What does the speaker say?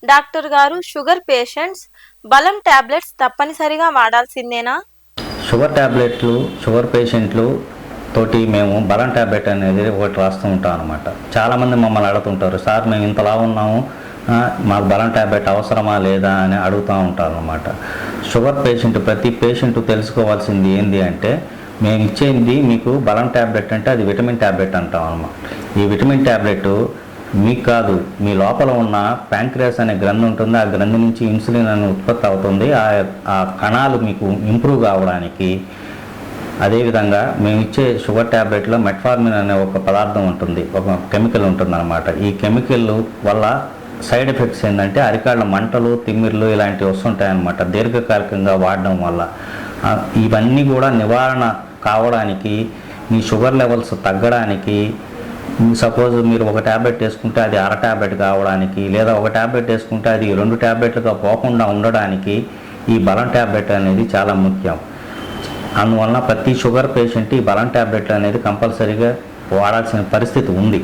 Doctor గారు, sugar patients బలం tablets తప్పనిసరిగా వాడాల్సిందేనా? షుగర్ పేషెంట్లు తోటి మేము బలం ట్యాబ్లెట్ అనేది ఒకటి రాస్తూ ఉంటాం అనమాట. చాలామంది మమ్మల్ని అడుగుతుంటారు, సార్ మేము ఇంతలా ఉన్నాము, మాకు బలం ట్యాబ్లెట్ అవసరమా లేదా అని అడుగుతూ ఉంటారు అనమాట. షుగర్ ప్రతి పేషెంట్ తెలుసుకోవాల్సింది ఏంటి అంటే, మేము ఇచ్చేది మీకు బలం ట్యాబ్లెట్ అంటే అది విటమిన్ ట్యాబ్లెట్ అంటాం అన్నమాట. ఈ విటమిన్ ట్యాబ్లెట్ మీకు కాదు, మీ లోపల ఉన్న ప్యాంక్రియాస్ అనే గ్రంథి ఉంటుంది, ఆ గ్రంథి నుంచి ఇన్సులిన్ అని ఉత్పత్తి అవుతుంది. ఆ కణాలు మీకు ఇంప్రూవ్ కావడానికి. అదేవిధంగా మేము ఇచ్చే షుగర్ ట్యాబ్లెట్లో మెట్ఫార్మిన్ అనే ఒక పదార్థం ఉంటుంది, ఒక కెమికల్ ఉంటుంది అన్నమాట. ఈ కెమికల్ వల్ల సైడ్ ఎఫెక్ట్స్ ఏంటంటే అరికాళ్ళ మంటలు, తిమ్మిర్లు ఇలాంటివి వస్తుంటాయన్నమాట దీర్ఘకాలికంగా వాడడం వల్ల. ఇవన్నీ కూడా నివారణ కావడానికి, మీ షుగర్ లెవెల్స్ తగ్గడానికి, సపోజ్ మీరు ఒక ట్యాబ్లెట్ వేసుకుంటే అది అర ట్యాబ్లెట్ కావడానికి, లేదా ఒక ట్యాబ్లెట్ వేసుకుంటే అది 2 ట్యాబ్లెట్లుగా పోకుండా ఉండడానికి ఈ బలం ట్యాబ్లెట్ అనేది చాలా ముఖ్యం. అందువలన ప్రతి షుగర్ పేషెంట్ ఈ బలం ట్యాబ్లెట్ అనేది కంపల్సరీగా వాడాల్సిన పరిస్థితి ఉంది.